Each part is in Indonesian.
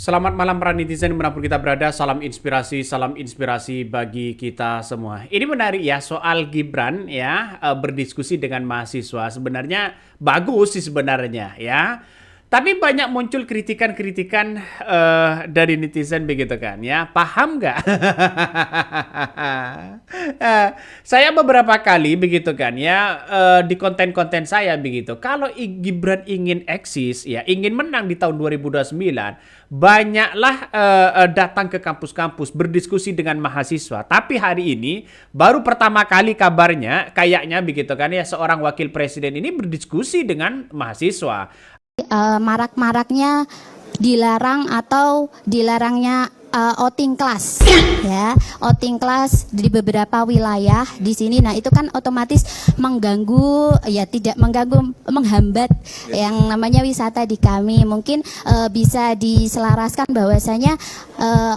Selamat malam para netizen dimanapun kita berada, salam inspirasi bagi kita semua. Ini menarik ya soal Gibran ya, berdiskusi dengan mahasiswa. Sebenarnya bagus sih sebenarnya ya. Tapi banyak muncul kritikan-kritikan dari netizen begitu kan ya. Paham nggak? Saya beberapa kali begitu kan ya, di konten-konten saya begitu. Kalau Gibran ingin eksis ya, ingin menang di tahun 2029, banyaklah datang ke kampus-kampus berdiskusi dengan mahasiswa. Tapi hari ini baru pertama kali kabarnya kayaknya begitu kan ya, seorang wakil presiden ini berdiskusi dengan mahasiswa. Marak-maraknya dilarang atau dilarangnya outing class ya, outing class di beberapa wilayah di sini. Nah, itu kan otomatis mengganggu ya, tidak mengganggu, menghambat yang namanya wisata di kami. Mungkin bisa diselaraskan bahwasanya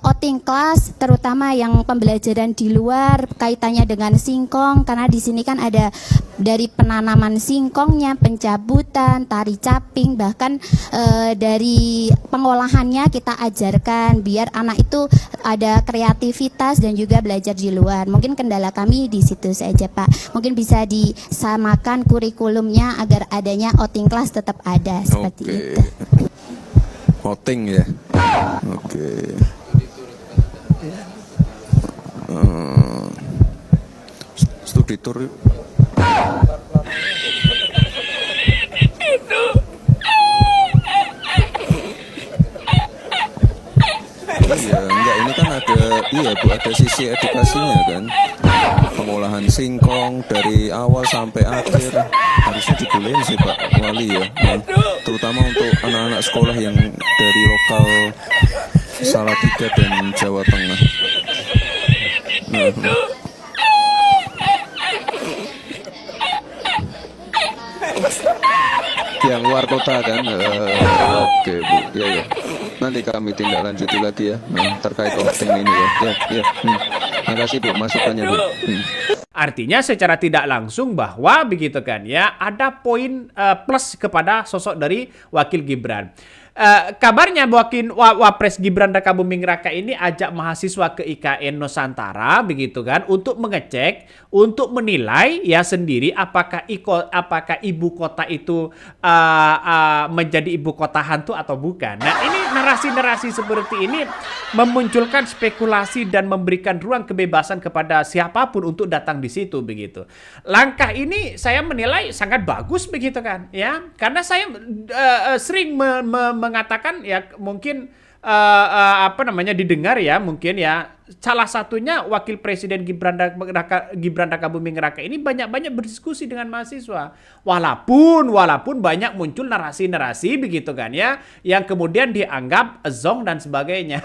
outing class terutama yang pembelajaran di luar kaitannya dengan singkong, karena di sini kan ada dari penanaman singkongnya, pencabutan, tari caping, bahkan dari pengolahannya kita ajarkan biar anak itu ada kreativitas dan juga belajar di luar. Mungkin kendala kami di situ saja, Pak. Mungkin bisa disamakan kurikulumnya agar adanya outing class tetap ada seperti itu. Outing ya. Oke. Studi tour. Iya, enggak, ini kan ada sisi edukasinya kan. Pengolahan singkong dari awal sampai akhir harusnya dibolehin sih Pak Wali ya. Terutama untuk anak-anak sekolah yang dari lokal Salatiga dan Jawa Tengah. Yang luar kota kan. Oke Bu, ya. Nanti kami tindak lanjuti lagi ya, terkait outing ini ya. Makasih Bu masukannya Bu. Artinya secara tidak langsung bahwa begitu kan ya, ada poin plus kepada sosok dari wakil Gibran. Kabarnya Wapres Gibran Raka Buming Raka ini ajak mahasiswa ke IKN Nusantara begitu kan, untuk mengecek, untuk menilai ya sendiri apakah ibu kota itu menjadi ibu kota hantu atau bukan. Nah, ini narasi-narasi seperti ini memunculkan spekulasi dan memberikan ruang kebebasan kepada siapapun untuk datang di situ begitu. Langkah ini saya menilai sangat bagus begitu kan ya, karena saya sering mengatakan ya, mungkin didengar ya, mungkin ya, salah satunya wakil presiden Gibran Raka Buming Raka ini banyak berdiskusi dengan mahasiswa, walaupun banyak muncul narasi-narasi begitu kan ya, yang kemudian dianggap zong dan sebagainya.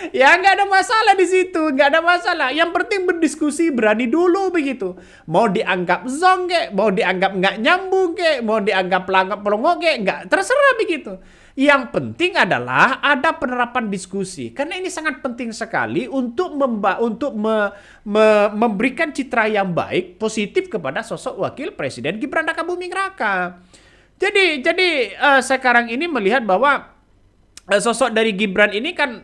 Ya nggak ada masalah di situ, nggak ada masalah. Yang penting berdiskusi, berani dulu begitu. Mau dianggap zong kek, mau dianggap nggak nyambung kek, mau dianggap pelongok kek, nggak, terserah begitu. Yang penting adalah ada penerapan diskusi, karena ini sangat penting sekali untuk memberikan citra yang baik, positif kepada sosok wakil presiden Gibran Raka Buming Raka. Jadi sekarang ini melihat bahwa sosok dari Gibran ini kan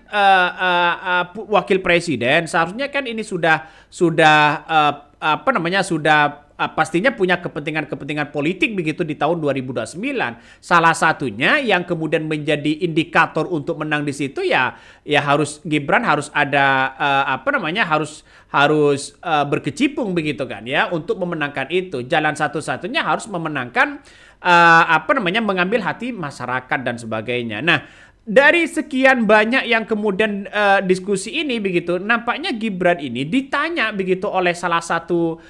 wakil presiden, seharusnya kan ini sudah pastinya punya kepentingan politik begitu di tahun 2029. Salah satunya yang kemudian menjadi indikator untuk menang di situ ya harus Gibran harus ada harus berkecimpung begitu kan ya, untuk memenangkan itu. Jalan satu-satunya harus memenangkan mengambil hati masyarakat dan sebagainya. Nah, dari sekian banyak yang kemudian diskusi ini begitu, nampaknya Gibran ini ditanya begitu oleh salah satu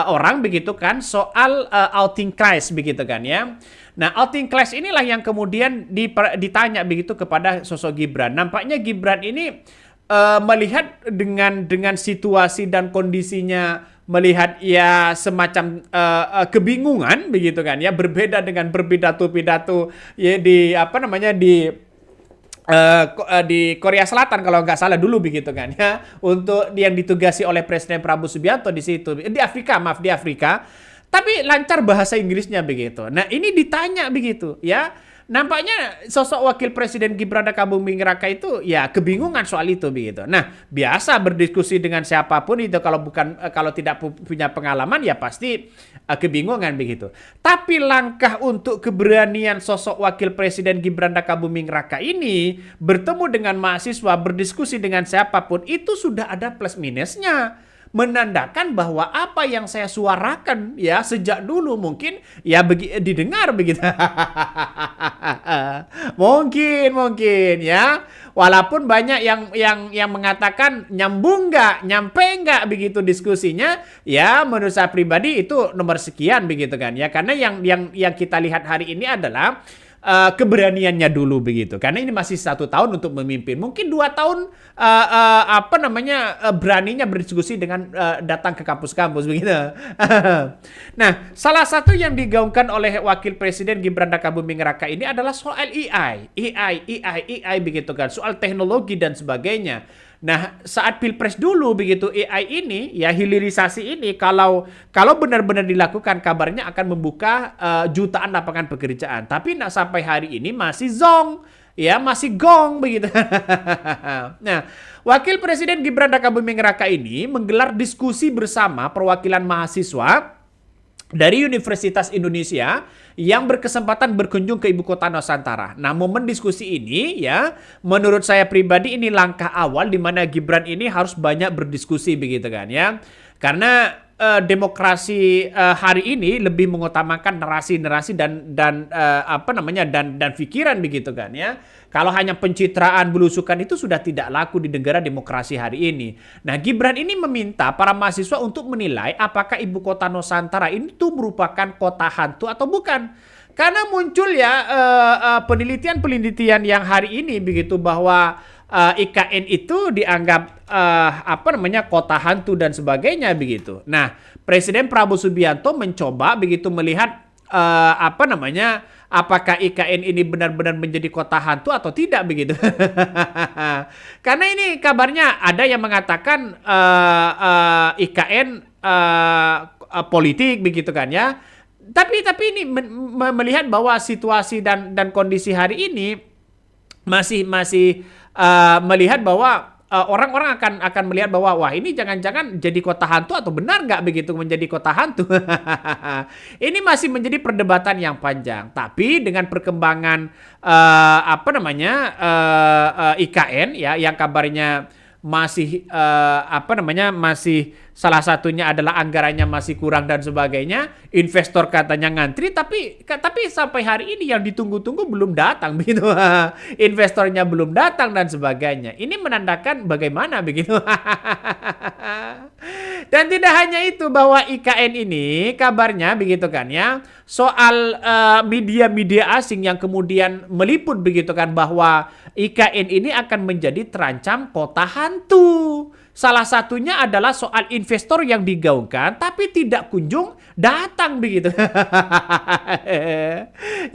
orang begitu kan, soal outing class begitu kan ya. Nah, outing class inilah yang kemudian ditanya begitu kepada sosok Gibran. Nampaknya Gibran ini melihat dengan situasi dan kondisinya, melihat ya semacam kebingungan begitu kan ya, berbeda dengan berpidato-pidato ya di Korea Selatan kalau nggak salah dulu begitu kan ya, untuk yang ditugasi oleh Presiden Prabowo Subianto di situ, di Afrika, tapi lancar bahasa Inggrisnya begitu. Nah, ini ditanya begitu ya, nampaknya sosok wakil presiden Gibran Rakabuming Raka itu ya kebingungan soal itu begitu. Nah, biasa berdiskusi dengan siapapun itu kalau tidak punya pengalaman ya pasti kebingungan begitu. Tapi langkah untuk keberanian sosok wakil presiden Gibran Rakabuming Raka ini bertemu dengan mahasiswa, berdiskusi dengan siapapun itu sudah ada plus minusnya. Menandakan bahwa apa yang saya suarakan ya sejak dulu mungkin ya didengar begitu. mungkin ya. Walaupun banyak yang mengatakan nyambung nggak, nyampe nggak begitu diskusinya, ya menurut saya pribadi itu nomor sekian begitu kan ya. Karena yang kita lihat hari ini adalah keberaniannya dulu begitu, karena ini masih 1 tahun untuk memimpin, mungkin 2 tahun beraninya berdiskusi dengan datang ke kampus-kampus begitu. Nah, salah satu yang digaungkan oleh wakil presiden Gibran Rakabuming Raka ini adalah soal AI begitu kan, soal teknologi dan sebagainya. Nah, saat Pilpres dulu begitu AI ini ya hilirisasi ini kalau benar-benar dilakukan kabarnya akan membuka jutaan lapangan pekerjaan. Tapi sampai hari ini masih zong ya, masih gong begitu. Nah, Wakil Presiden Gibran Rakabuming Raka ini menggelar diskusi bersama perwakilan mahasiswa dari Universitas Indonesia yang berkesempatan berkunjung ke ibu kota Nusantara. Nah, momen diskusi ini ya, menurut saya pribadi ini langkah awal di mana Gibran ini harus banyak berdiskusi begitu kan ya. Karena demokrasi hari ini lebih mengutamakan narasi-narasi dan pikiran begitu kan ya. Kalau hanya pencitraan belusukan itu sudah tidak laku di negara demokrasi hari ini. Nah, Gibran ini meminta para mahasiswa untuk menilai apakah ibu kota Nusantara ini tuh merupakan kota hantu atau bukan. Karena muncul ya penelitian-penelitian yang hari ini begitu bahwa IKN itu dianggap kota hantu dan sebagainya begitu. Nah, Presiden Prabowo Subianto mencoba begitu melihat apakah IKN ini benar-benar menjadi kota hantu atau tidak begitu. Karena ini kabarnya ada yang mengatakan IKN politik begitu kan ya. Tapi ini melihat bahwa situasi dan kondisi hari ini masih melihat bahwa orang-orang akan melihat bahwa wah ini jangan-jangan jadi kota hantu atau benar nggak begitu menjadi kota hantu. Ini masih menjadi perdebatan yang panjang. Tapi dengan perkembangan IKN ya yang kabarnya masih masih salah satunya adalah anggarannya masih kurang dan sebagainya, investor katanya ngantri, tapi sampai hari ini yang ditunggu-tunggu belum datang begitu. Investornya belum datang dan sebagainya. Ini menandakan bagaimana begitu. Dan tidak hanya itu, bahwa IKN ini kabarnya begitu kan ya, soal media-media asing yang kemudian meliput begitu kan bahwa IKN ini akan menjadi terancam kota hantu. Salah satunya adalah soal investor yang digaungkan tapi tidak kunjung datang begitu.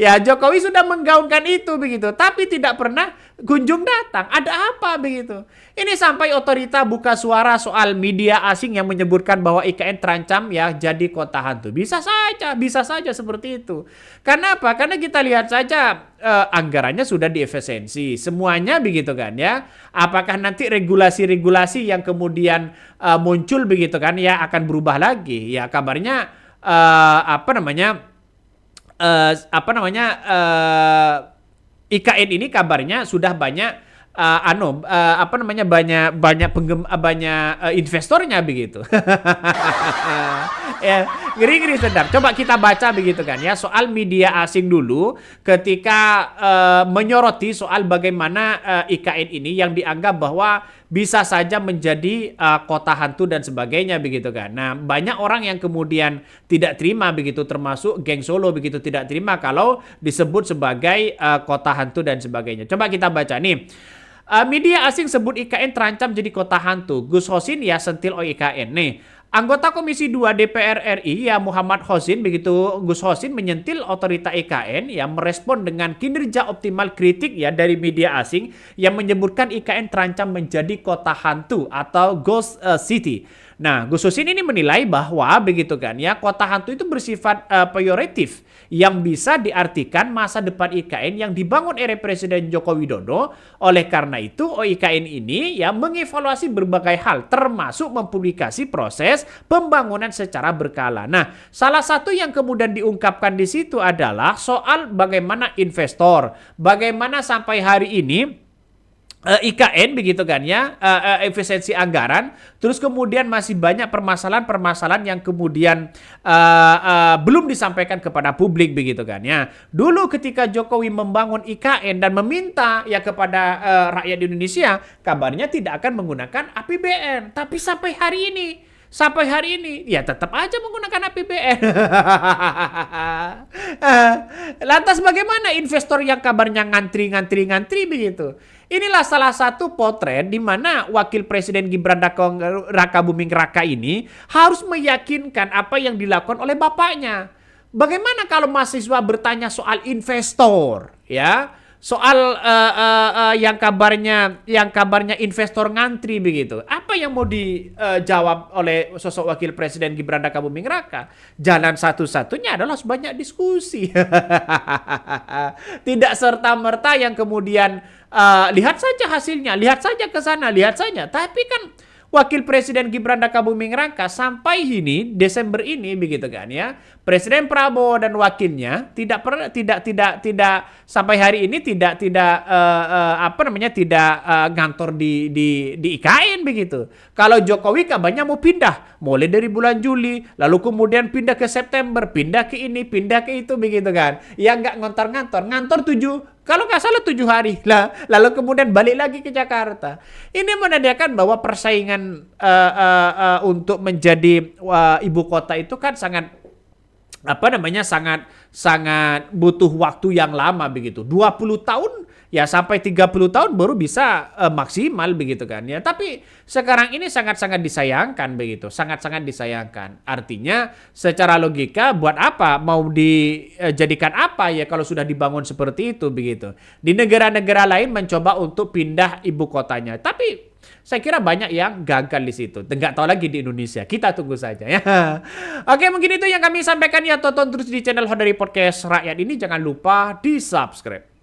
Ya, Jokowi sudah menggaungkan itu begitu, tapi tidak pernah kunjung datang. Ada apa begitu? Ini sampai otorita buka suara soal media asing yang menyebutkan bahwa IKN terancam ya jadi kota hantu. Bisa saja seperti itu. Karena apa? Karena kita lihat saja anggarannya sudah diefisiensi. Semuanya begitu kan ya. Apakah nanti regulasi-regulasi yang kemudian muncul begitu kan ya akan berubah lagi? Ya kabarnya IKN ini kabarnya sudah banyak banyak investornya begitu. Ya, ngeri sedap. Coba kita baca begitu kan ya soal media asing dulu ketika menyoroti soal bagaimana IKN ini yang dianggap bahwa bisa saja menjadi kota hantu dan sebagainya begitu kan. Nah, banyak orang yang kemudian tidak terima begitu, termasuk geng Solo begitu tidak terima kalau disebut sebagai kota hantu dan sebagainya. Coba kita baca nih. Media asing sebut IKN terancam jadi kota hantu. Gus Hosin ya sentil IKN nih. Anggota Komisi 2 DPR RI ya Muhammad Hosin, begitu Gus Hosin menyentil otorita IKN yang merespon dengan kinerja optimal kritik ya dari media asing yang menyebutkan IKN terancam menjadi kota hantu atau ghost city. Nah, Gus Husin ini menilai bahwa begitu kan ya, kota hantu itu bersifat peyoratif yang bisa diartikan masa depan IKN yang dibangun era Presiden Joko Widodo. Oleh karena itu, IKN ini ya mengevaluasi berbagai hal termasuk mempublikasi proses pembangunan secara berkala. Nah, salah satu yang kemudian diungkapkan di situ adalah soal bagaimana investor, bagaimana sampai hari ini IKN begitu kan ya, efisiensi anggaran, terus kemudian masih banyak permasalahan-permasalahan yang kemudian belum disampaikan kepada publik begitu kan ya. Dulu ketika Jokowi membangun IKN dan meminta ya kepada rakyat Indonesia, kabarnya tidak akan menggunakan APBN, tapi sampai hari ini ya tetap aja menggunakan APBN. Lantas bagaimana investor yang kabarnya ngantri begitu? Inilah salah satu potret di mana Wakil Presiden Gibran Raka Buming Raka ini harus meyakinkan apa yang dilakukan oleh bapaknya. Bagaimana kalau mahasiswa bertanya soal investor, ya? Soal yang kabarnya investor ngantri begitu. Apa yang mau dijawab oleh sosok Wakil Presiden Gibran Raka Buming Raka? Jalan satu-satunya adalah sebanyak diskusi. Tidak serta-merta yang kemudian lihat saja hasilnya, lihat saja ke sana, lihat saja. Tapi kan Wakil Presiden Gibran Raka Buming Raka sampai ini Desember ini begitu kan ya, Presiden Prabowo dan wakilnya tidak sampai hari ini tidak ngantor di IKN begitu. Kalau Jokowi kabarnya mau pindah mulai dari bulan Juli, lalu kemudian pindah ke September, pindah ke ini, pindah ke itu begitu kan. Ya nggak ngantor 7, kalau nggak salah 7 hari lah, lalu kemudian balik lagi ke Jakarta. Ini menandakan bahwa persaingan untuk menjadi ibu kota itu kan sangat sangat butuh waktu yang lama begitu. 20 tahun ya sampai 30 tahun baru bisa maksimal begitu kan ya. Tapi sekarang ini sangat-sangat disayangkan begitu. Sangat-sangat disayangkan. Artinya secara logika buat apa mau dijadikan apa ya kalau sudah dibangun seperti itu begitu. Di negara-negara lain mencoba untuk pindah ibu kotanya. Tapi saya kira banyak yang gagal di situ. Nggak tahu lagi di Indonesia. Kita tunggu saja ya. Oke, mungkin itu yang kami sampaikan ya. Tonton terus di channel Hodari Podcast Rakyat ini. Jangan lupa di subscribe.